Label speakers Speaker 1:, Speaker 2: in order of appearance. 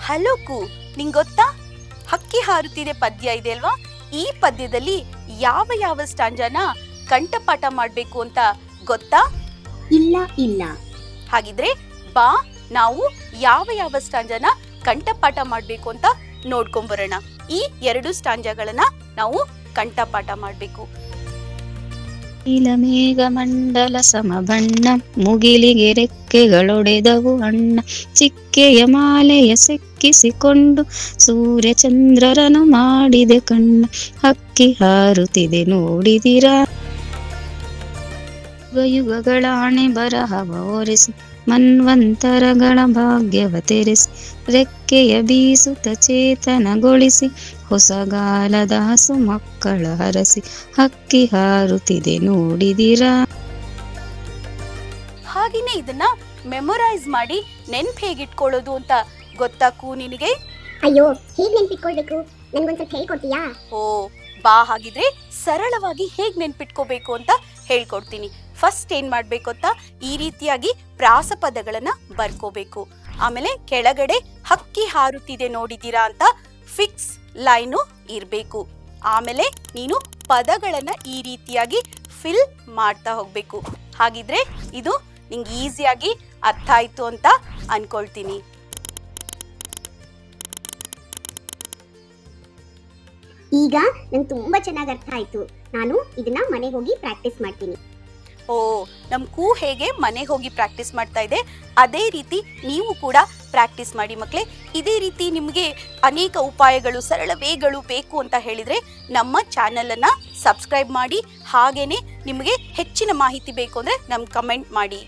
Speaker 1: Hello ಕು, ನಿಂಗ್ ಗೊತ್ತಾ ಹಕ್ಕಿ ಹಾರುತ್ತಿದೆ ಪದ್ಯ ಇದೆ ಅಲ್ವಾ? ಈ ಪದ್ಯದಲ್ಲಿ ಯಾವ ಯಾವ ಸ್ಟಾಂಜಾನ ಕಂಠಪಾಠ ಮಾಡ್ಬೇಕು ಅಂತ ಗೊತ್ತಾ?
Speaker 2: ಇಲ್ಲ ಇಲ್ಲ.
Speaker 1: ಹಾಗಿದ್ರೆ ಬಾ ನಾವು ಯಾವ ಯಾವ ಸ್ಟಾಂಜಾನ ಕಂಠಪಾಠ ಮಾಡ್ಬೇಕು ಅಂತ ನೋಡ್ಕೊಂಬರೋಣ. ಈ ಎರಡು ಸ್ಟಾಂಜಾಗಳನ್ನ ನಾವು ಕಂಠಪಾಠ ಮಾಡ್ಬೇಕು.
Speaker 3: ನೀಲಮೇಘ ಮಂಡಲ ಸಮಬಣ್ಣ, ಮುಗಿಲಿಗೆ ರೆಕ್ಕೆಗಳೊಡೆದವು ಅಣ್ಣ. ಚಿಕ್ಕೆಯ ಮಾಲೆಯ ಸೆಕ್ಕಿಸಿಕೊಂಡು ಸೂರ್ಯ ಚಂದ್ರರನು ಮಾಡಿದೆ ಕಣ್ಣ. ಹಕ್ಕಿ ಹಾರುತ್ತಿದೆ ನೋಡಿದಿರಾ, ಯುಗಗಳ ಹಣೆ ಬರಹವ ಒರೆಸಿ ಮನ್ವಂತರಗಳ ಭಾಗ್ಯವ ತೆರೆಸಿ. ರೆಕ್ಕೆಯ ಬೀಸುತ್ತ ಚೇತನಗೊಳಿಸಿ ಹೊಸಗಾಲದ ಹಸು ಮಕ್ಕಳ ಹರಸಿ. ಹಕ್ಕಿ ಹಾರುತ್ತಿದೆ ನೋಡಿದಿರಾ.
Speaker 1: ಹಾಗೇನೆ ಇದನ್ನ ಮೆಮೊರೈಸ್ ಮಾಡಿ ನೆನ್ಪು ಹೇಗಿಟ್ಕೊಳ್ಳೋದು ಅಂತ ಗೊತ್ತಾಕು ನಿನಗೆ?
Speaker 2: ಅಯ್ಯೋ, ಹೇಗ್ ನೆನ್ಪಿಟ್ಕೊಳ್ಬೇಕು? ನನ್ಗೊಂದ್ಸಲ ಹೇಳ್ಕೊಡ್ತೀಯಾ?
Speaker 1: ಓ ಬಾ, ಹಾಗಿದ್ರೆ ಸರಳವಾಗಿ ಹೇಗ್ ನೆನ್ಪಿಟ್ಕೋಬೇಕು ಅಂತ ಹೇಳ್ಕೊಡ್ತೀನಿ. ಫಸ್ಟ್ ಏನ್ ಮಾಡ್ಬೇಕು ಅಂತ, ಈ ರೀತಿಯಾಗಿ ಪ್ರಾಸ ಪದಗಳನ್ನ ಬರ್ಕೋಬೇಕು. ಆಮೇಲೆ ಕೆಳಗಡೆ ಹಕ್ಕಿ ಹಾರುತ್ತಿದೆ ನೋಡಿದೀರಾ ಅಂತ ಫಿಕ್ಸ್ ಲೈನು ಇರ್ಬೇಕು. ಆಮೇಲೆ ನೀನು ಪದಗಳನ್ನ ಈ ರೀತಿಯಾಗಿ ಫಿಲ್ ಮಾಡ್ತಾ ಹೋಗ್ಬೇಕು. ಹಾಗಿದ್ರೆ ಇದು ನಿಂಗೆ ಈಸಿಯಾಗಿ ಅರ್ಥ ಆಯ್ತು ಅಂತ ಅನ್ಕೊಳ್ತೀನಿ.
Speaker 2: ಈಗ ನಂಗೆ ತುಂಬಾ ಚೆನ್ನಾಗಿ ಅರ್ಥ ಆಯ್ತು. ನಾನು ಇದನ್ನ ಮನೆಗೆ ಹೋಗಿ ಪ್ರಾಕ್ಟೀಸ್ ಮಾಡ್ತೀನಿ.
Speaker 1: ಓ, ನಮ್ ಕೂ ಹೇಗೆ ಮನೆಗೆ ಹೋಗಿ ಪ್ರಾಕ್ಟೀಸ್ ಮಾಡ್ತಾ ಇದೆ, ಅದೇ ರೀತಿ ನೀವು ಕೂಡ ಪ್ರಾಕ್ಟೀಸ್ ಮಾಡಿ ಮಕ್ಕಳೇ. ಇದೇ ರೀತಿ ನಿಮಗೆ ಅನೇಕ ಉಪಾಯಗಳು, ಸರಳ ವೇಗಳು ಬೇಕು ಅಂತ ಹೇಳಿದ್ರೆ ನಮ್ಮ ಚಾನೆಲ್ ಅನ್ನ ಸಬ್ಸ್ಕ್ರೈಬ್ ಮಾಡಿ. ಹಾಗೇನೆ ನಿಮಗೆ ಹೆಚ್ಚಿನ ಮಾಹಿತಿ ಬೇಕು ಅಂದ್ರೆ ನಮ್ಗೆ ಕಮೆಂಟ್ ಮಾಡಿ.